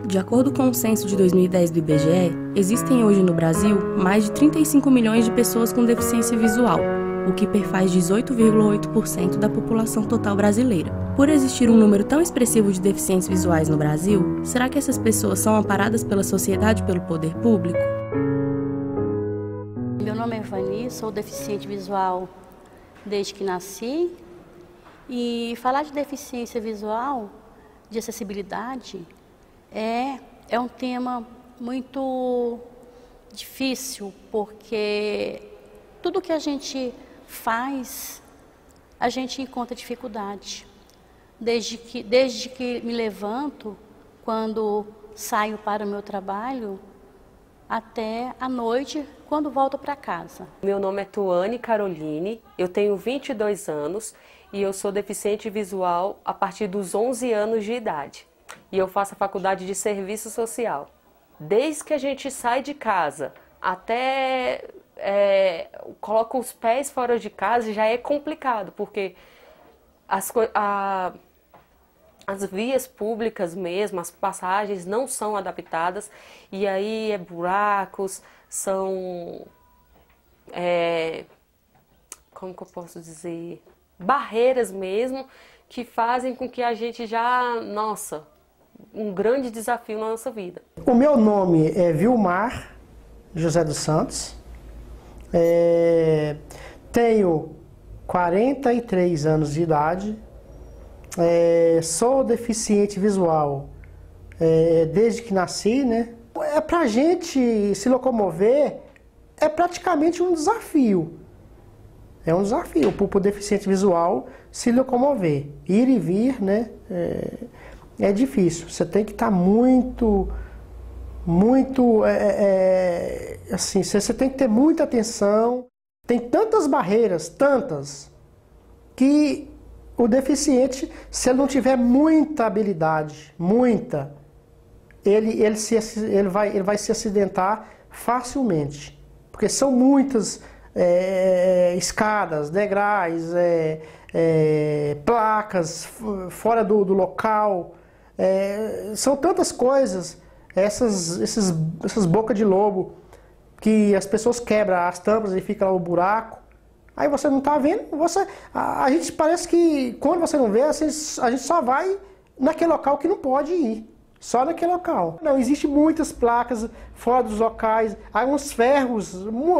De acordo com o censo de 2010 do IBGE, existem hoje no Brasil mais de 35 milhões de pessoas com deficiência visual, o que perfaz 18,8% da população total brasileira. Por existir um número tão expressivo de deficientes visuais no Brasil, será que essas pessoas são amparadas pela sociedade e pelo poder público? Meu nome é Vani, sou deficiente visual desde que nasci. E falar de deficiência visual, de acessibilidade, é um tema muito difícil, porque tudo que a gente faz, a gente encontra dificuldade. Desde que me levanto, quando saio para o meu trabalho, até à noite, quando volto para casa. Meu nome é Tuane Caroline, eu tenho 22 anos e eu sou deficiente visual a partir dos 11 anos de idade. E eu faço a faculdade de serviço social. Desde que a gente sai de casa até coloca os pés fora de casa já é complicado, porque as vias públicas mesmo, as passagens não são adaptadas, e aí buracos, são, como que eu posso dizer, barreiras mesmo, que fazem com que a gente já, nossa, um grande desafio na nossa vida. O meu nome é Vilmar José dos Santos, tenho 43 anos de idade, sou deficiente visual desde que nasci, né? Pra gente se locomover é praticamente um desafio. É um desafio para o deficiente visual se locomover. Ir e vir, né? É difícil. Você tem que estar assim, você tem que ter muita atenção. Tem tantas barreiras, tantas, que o deficiente, se ele não tiver muita habilidade, ele vai se acidentar facilmente. Porque são muitas escadas, degraus, placas fora do local, são tantas coisas, essas bocas de lobo, que as pessoas quebram as tampas e fica lá o buraco, aí você não está vendo, a gente parece que quando você não vê, a gente só vai naquele local que não pode ir. Só naquele local. Não, existem muitas placas fora dos locais, há uns ferros,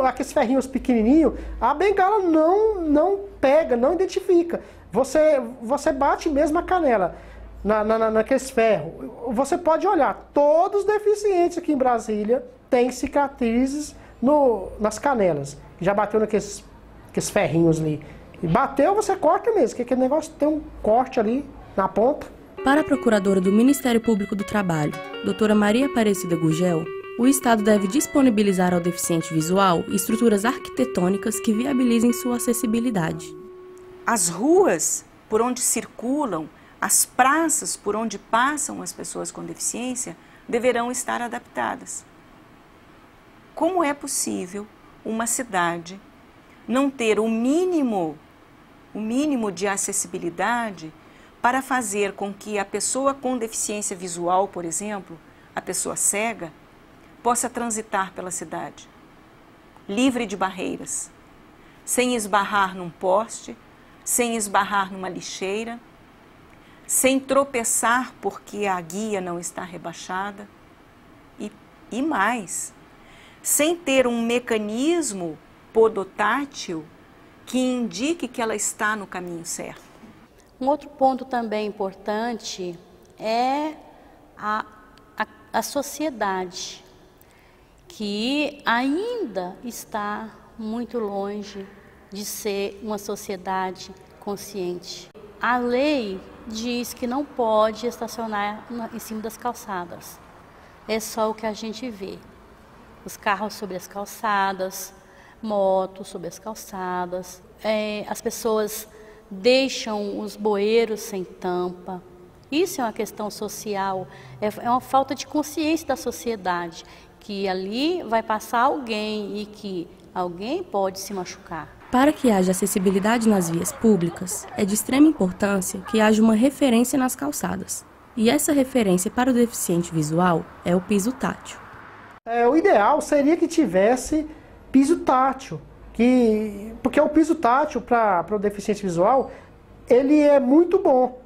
aqueles ferrinhos pequenininhos, a bengala não pega, não identifica. Você bate mesmo a canela naqueles ferros. Você pode olhar, todos os deficientes aqui em Brasília têm cicatrizes nas canelas. Já bateu naqueles ferrinhos ali. E bateu, você corta mesmo, porque aquele negócio tem um corte ali na ponta. Para a Procuradora do Ministério Público do Trabalho, doutora Maria Aparecida Gurgel, o Estado deve disponibilizar ao deficiente visual estruturas arquitetônicas que viabilizem sua acessibilidade. As ruas por onde circulam, as praças por onde passam as pessoas com deficiência deverão estar adaptadas. Como é possível uma cidade não ter o mínimo de acessibilidade para fazer com que a pessoa com deficiência visual, por exemplo, a pessoa cega, possa transitar pela cidade, livre de barreiras, sem esbarrar num poste, sem esbarrar numa lixeira, sem tropeçar porque a guia não está rebaixada e mais, sem ter um mecanismo podotátil que indique que ela está no caminho certo. Um outro ponto também importante é a sociedade, que ainda está muito longe de ser uma sociedade consciente. A lei diz que não pode estacionar em cima das calçadas, é só o que a gente vê. os carros sobre as calçadas, motos sobre as calçadas, as pessoas deixam os bueiros sem tampa. Isso é uma questão social, é uma falta de consciência da sociedade, que ali vai passar alguém e que alguém pode se machucar. Para que haja acessibilidade nas vias públicas, é de extrema importância que haja uma referência nas calçadas. E essa referência para o deficiente visual é o piso tátil. O ideal seria que tivesse piso tátil, porque o piso tátil para o deficiente visual, ele é muito bom,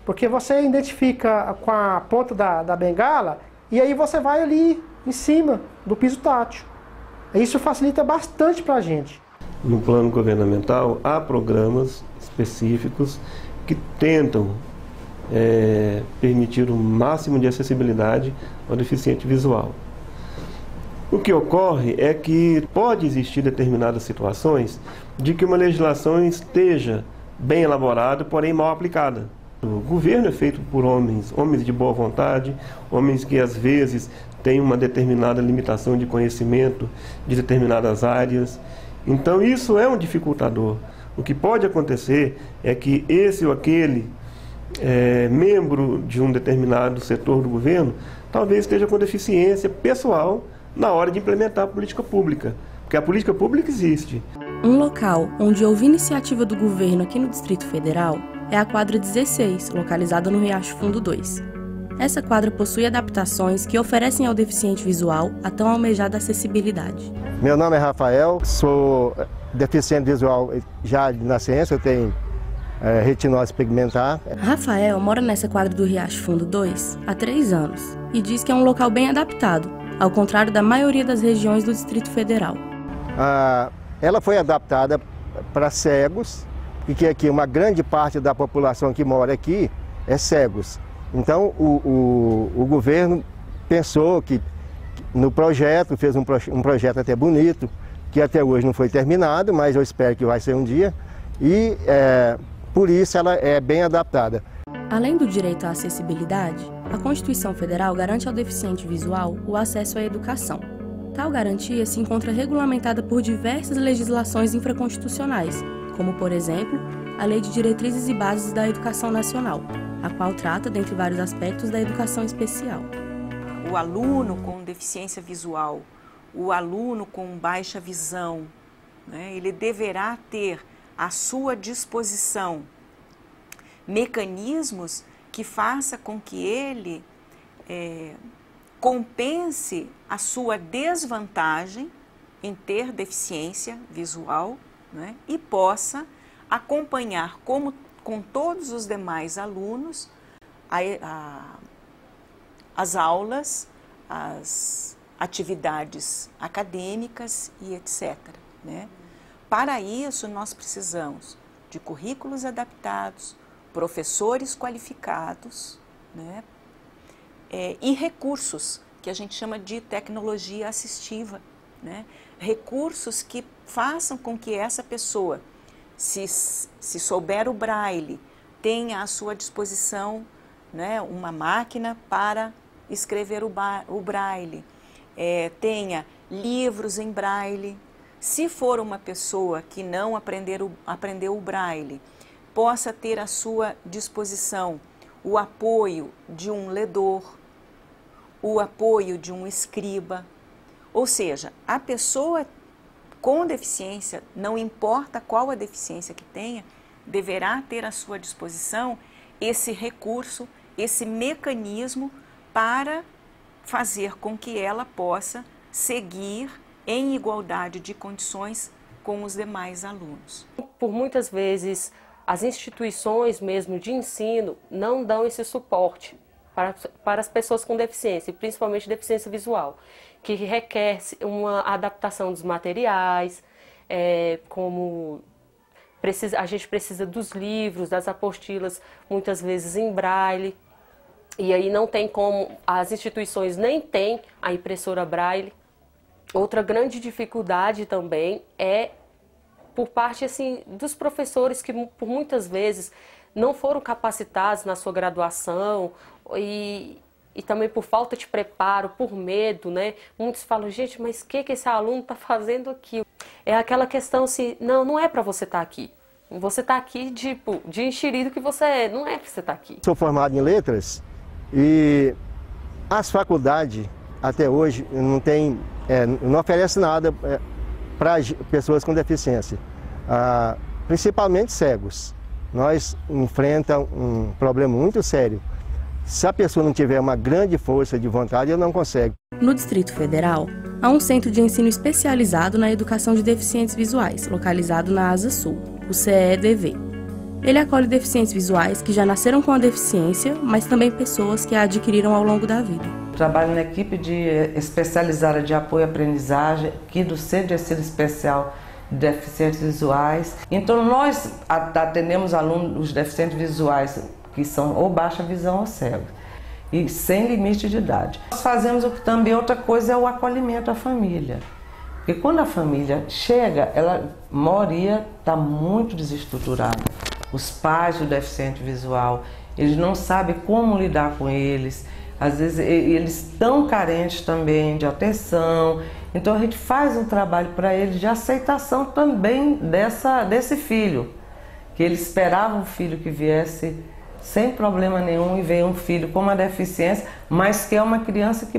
porque você identifica com a ponta da bengala e aí você vai ali em cima do piso tátil. Isso facilita bastante para a gente. No plano governamental, há programas específicos que tentam permitir o máximo de acessibilidade ao deficiente visual. O que ocorre é que pode existir determinadas situações de que uma legislação esteja bem elaborada, porém mal aplicada. O governo é feito por homens de boa vontade, homens que às vezes têm uma determinada limitação de conhecimento de determinadas áreas. Então isso é um dificultador. O que pode acontecer é que esse ou aquele membro de um determinado setor do governo talvez esteja com deficiência pessoal na hora de implementar a política pública, porque a política pública existe. Um local onde houve iniciativa do governo aqui no Distrito Federal é a quadra 16, localizada no Riacho Fundo 2. Essa quadra possui adaptações que oferecem ao deficiente visual a tão almejada acessibilidade. Meu nome é Rafael, sou deficiente visual já de nascença, eu tenho retinose pigmentar. Rafael mora nessa quadra do Riacho Fundo 2 há 3 anos e diz que é um local bem adaptado, ao contrário da maioria das regiões do Distrito Federal. Ela foi adaptada para cegos, porque aqui uma grande parte da população que mora aqui é cegos. Então o governo pensou que no projeto, fez um projeto até bonito, que até hoje não foi terminado, mas eu espero que vai ser um dia, e por isso ela é bem adaptada. Além do direito à acessibilidade, a Constituição Federal garante ao deficiente visual o acesso à educação. Tal garantia se encontra regulamentada por diversas legislações infraconstitucionais, como, por exemplo, a Lei de Diretrizes e Bases da Educação Nacional, a qual trata, dentre vários aspectos, da educação especial. O aluno com deficiência visual, o aluno com baixa visão, né, ele deverá ter à sua disposição mecanismos que façam com que ele compense a sua desvantagem em ter deficiência visual, né, e possa acompanhar, como com todos os demais alunos, as aulas, as atividades acadêmicas e etc. Né? Para isso, nós precisamos de currículos adaptados, professores qualificados, né? E recursos, que a gente chama de tecnologia assistiva, né? Recursos que façam com que essa pessoa, se souber o braille, tenha à sua disposição, né, uma máquina para escrever o braille, tenha livros em braille. Se for uma pessoa que não aprendeu o braille, possa ter à sua disposição o apoio de um ledor, o apoio de um escriba. Ou seja, a pessoa com deficiência, não importa qual a deficiência que tenha, deverá ter à sua disposição esse recurso, esse mecanismo para fazer com que ela possa seguir em igualdade de condições com os demais alunos. Por muitas vezes, as instituições mesmo de ensino não dão esse suporte para as pessoas com deficiência, principalmente deficiência visual, que requer uma adaptação dos materiais, como a gente precisa dos livros, das apostilas, muitas vezes em braille, e aí não tem como, as instituições nem têm a impressora braille. Outra grande dificuldade também é por parte assim, dos professores que por muitas vezes não foram capacitados na sua graduação e e também por falta de preparo, por medo, né? Muitos falam, gente, mas o que esse aluno está fazendo aqui? É aquela questão assim, não é para você estar aqui. Você está aqui, tipo, de enxerido que você é, não é para você estar aqui. Sou formado em letras e as faculdades, até hoje, não oferecem nada para pessoas com deficiência, principalmente cegos. Nós enfrentamos um problema muito sério. Se a pessoa não tiver uma grande força de vontade, ela não consegue. No Distrito Federal, há um centro de ensino especializado na educação de deficientes visuais, localizado na Asa Sul, o CEDV. Ele acolhe deficientes visuais que já nasceram com a deficiência, mas também pessoas que a adquiriram ao longo da vida. Trabalho na equipe especializada de apoio à aprendizagem, aqui do Centro de Ensino Especial de Deficientes Visuais. Então nós atendemos alunos, os deficientes visuais, que são ou baixa visão ou cegos, e sem limite de idade. Nós fazemos também outra coisa, é o acolhimento à família. Porque quando a família chega, a maioria está muito desestruturada. Os pais do deficiente visual, eles não sabem como lidar com eles. Às vezes eles estão carentes também de atenção. Então a gente faz um trabalho para eles de aceitação também desse filho. Que eles esperavam um filho que viesse sem problema nenhum e veio um filho com uma deficiência, mas que é uma criança que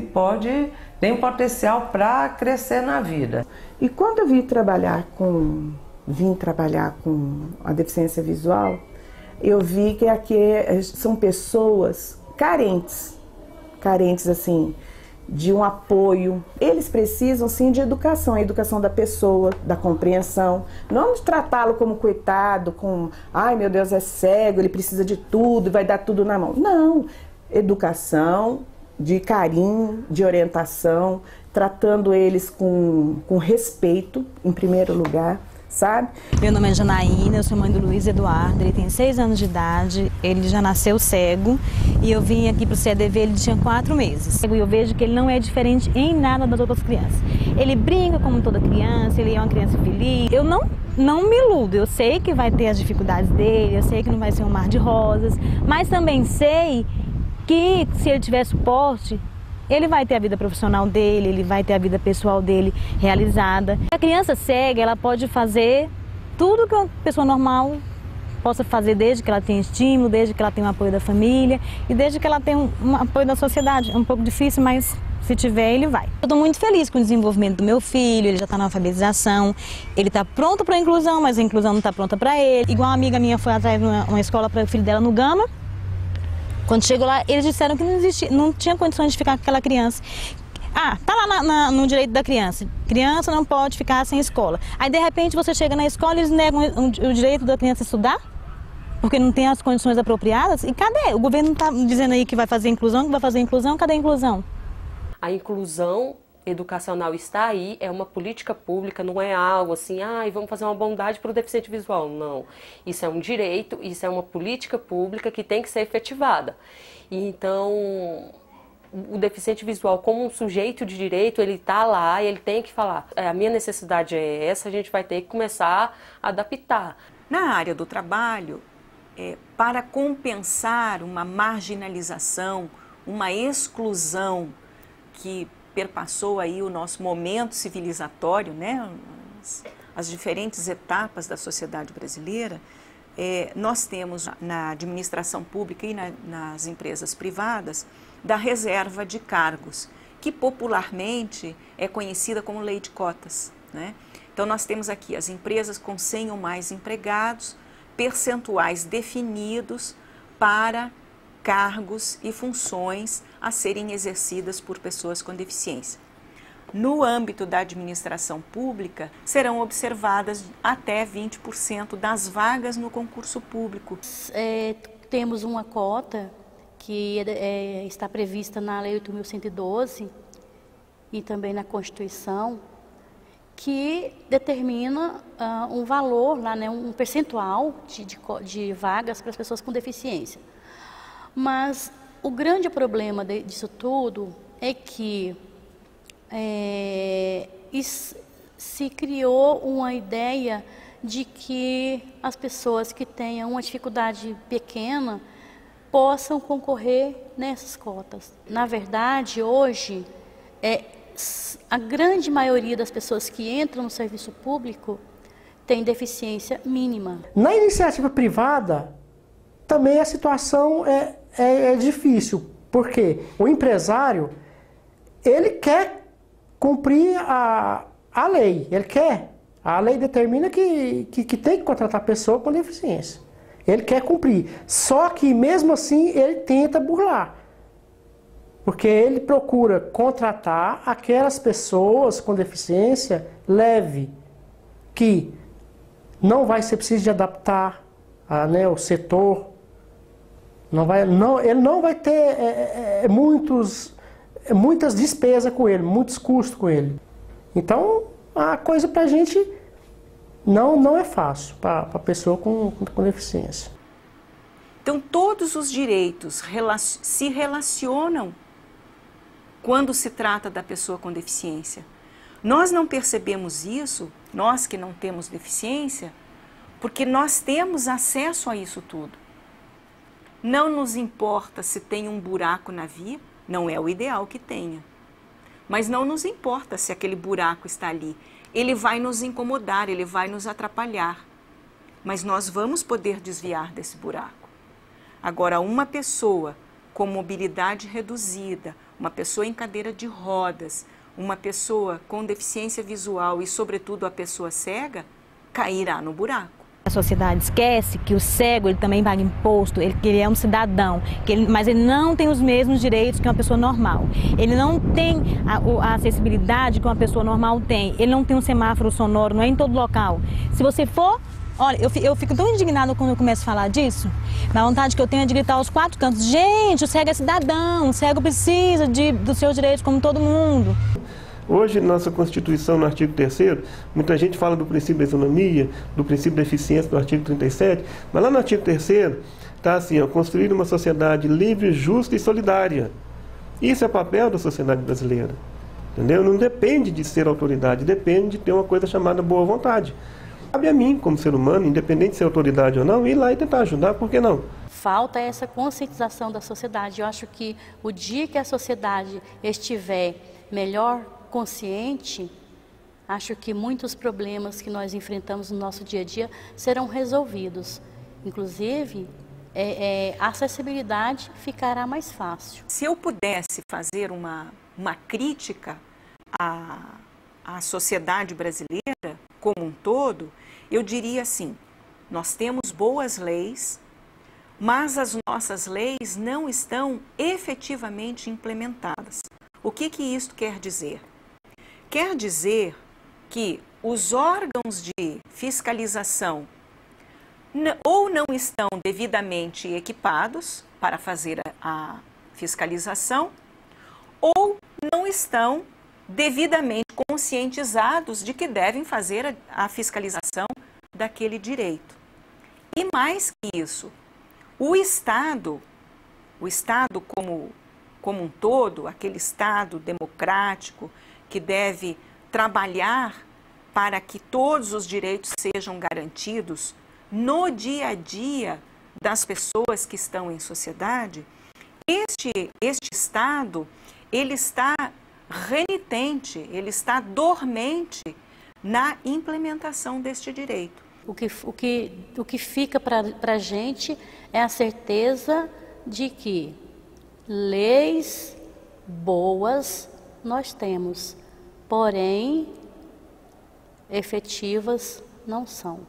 tem potencial para crescer na vida. E quando eu vim trabalhar com a deficiência visual, eu vi que aqui são pessoas carentes assim, de um apoio. Eles precisam sim de educação, a educação da pessoa, da compreensão, não de tratá-lo como coitado, ai meu Deus, é cego, ele precisa de tudo, vai dar tudo na mão. Não, educação, de carinho, de orientação, tratando eles com respeito, em primeiro lugar, sabe? Meu nome é Janaína, eu sou mãe do Luiz Eduardo, ele tem 6 anos de idade, ele já nasceu cego e eu vim aqui para o CEDV, ele tinha 4 meses. E eu vejo que ele não é diferente em nada das outras crianças. Ele brinca como toda criança, ele é uma criança feliz. Eu não me iludo, eu sei que vai ter as dificuldades dele, eu sei que não vai ser um mar de rosas, mas também sei que se ele tiver suporte, ele vai ter a vida profissional dele, ele vai ter a vida pessoal dele realizada. A criança cega, ela pode fazer tudo que uma pessoa normal possa fazer, desde que ela tenha estímulo, desde que ela tenha o apoio da família e desde que ela tenha um apoio da sociedade. É um pouco difícil, mas se tiver, ele vai. Eu estou muito feliz com o desenvolvimento do meu filho, ele já está na alfabetização, ele está pronto para a inclusão, mas a inclusão não está pronta para ele. Igual uma amiga minha foi atrás de uma escola para o filho dela no Gama. Quando chegou lá, eles disseram que não tinha condições de ficar com aquela criança. Tá lá no direito da criança. Criança não pode ficar sem escola. Aí, de repente, você chega na escola e eles negam o direito da criança estudar? Porque não tem as condições apropriadas? E cadê? O governo está dizendo aí que vai fazer inclusão, cadê a inclusão? A inclusão educacional está aí, é uma política pública, não é algo assim, vamos fazer uma bondade para o deficiente visual. Não, isso é um direito, isso é uma política pública que tem que ser efetivada. Então, o deficiente visual como um sujeito de direito, ele está lá e ele tem que falar, a minha necessidade é essa, a gente vai ter que começar a adaptar. Na área do trabalho, para compensar uma marginalização, uma exclusão que perpassou aí o nosso momento civilizatório, né? As diferentes etapas da sociedade brasileira, nós temos na administração pública e nas empresas privadas da reserva de cargos, que popularmente é conhecida como lei de cotas, né? Então nós temos aqui as empresas com 100 ou mais empregados, percentuais definidos para cargos e funções a serem exercidas por pessoas com deficiência. No âmbito da administração pública, serão observadas até 20% das vagas no concurso público. Temos uma cota que está prevista na Lei 8.112 e também na Constituição, que determina um valor, lá, né, um percentual de vagas para as pessoas com deficiência. Mas o grande problema disso tudo é que se criou uma ideia de que as pessoas que tenham uma dificuldade pequena possam concorrer nessas cotas. Na verdade, hoje, a grande maioria das pessoas que entram no serviço público tem deficiência mínima. Na iniciativa privada, também a situação é difícil, porque o empresário, ele quer cumprir a lei, a lei determina que tem que contratar pessoa com deficiência. Ele quer cumprir, só que mesmo assim ele tenta burlar, porque ele procura contratar aquelas pessoas com deficiência leve, que não vai ser preciso de adaptar o setor, ele não vai ter muitas despesas com ele, muitos custos com ele. Então, a coisa para a gente não é fácil, para a pessoa com deficiência. Então, todos os direitos se relacionam quando se trata da pessoa com deficiência. Nós não percebemos isso, nós que não temos deficiência, porque nós temos acesso a isso tudo. Não nos importa se tem um buraco na via, não é o ideal que tenha. Mas não nos importa se aquele buraco está ali. Ele vai nos incomodar, ele vai nos atrapalhar. Mas nós vamos poder desviar desse buraco. Agora, uma pessoa com mobilidade reduzida, uma pessoa em cadeira de rodas, uma pessoa com deficiência visual e, sobretudo, a pessoa cega, cairá no buraco. A sociedade esquece que o cego ele também paga imposto, que ele é um cidadão, mas ele não tem os mesmos direitos que uma pessoa normal. Ele não tem a acessibilidade que uma pessoa normal tem. Ele não tem um semáforo sonoro, não é em todo local. Se você for... Olha, eu fico tão indignada quando eu começo a falar disso. Na vontade que eu tenho é de gritar aos quatro cantos. Gente, o cego é cidadão, o cego precisa dos seus direitos como todo mundo. Hoje, nossa Constituição, no artigo 3º, muita gente fala do princípio da isonomia, do princípio da eficiência, do artigo 37, mas lá no artigo 3º está assim, construir uma sociedade livre, justa e solidária. Isso é papel da sociedade brasileira, entendeu? Não depende de ser autoridade, depende de ter uma coisa chamada boa vontade. Cabe a mim, como ser humano, independente de ser autoridade ou não, ir lá e tentar ajudar, por que não? Falta essa conscientização da sociedade. Eu acho que o dia que a sociedade estiver melhor consciente, acho que muitos problemas que nós enfrentamos no nosso dia a dia serão resolvidos. Inclusive, a acessibilidade ficará mais fácil. Se eu pudesse fazer uma crítica à sociedade brasileira como um todo, eu diria assim, nós temos boas leis, mas as nossas leis não estão efetivamente implementadas. O que isso quer dizer? Quer dizer que os órgãos de fiscalização ou não estão devidamente equipados para fazer a fiscalização, ou não estão devidamente conscientizados de que devem fazer a fiscalização daquele direito. E mais que isso, o Estado como um todo, aquele Estado democrático que deve trabalhar para que todos os direitos sejam garantidos no dia a dia das pessoas que estão em sociedade, este Estado, ele está renitente, ele está dormente na implementação deste direito. O que fica para a gente é a certeza de que leis boas nós temos, porém efetivas não são.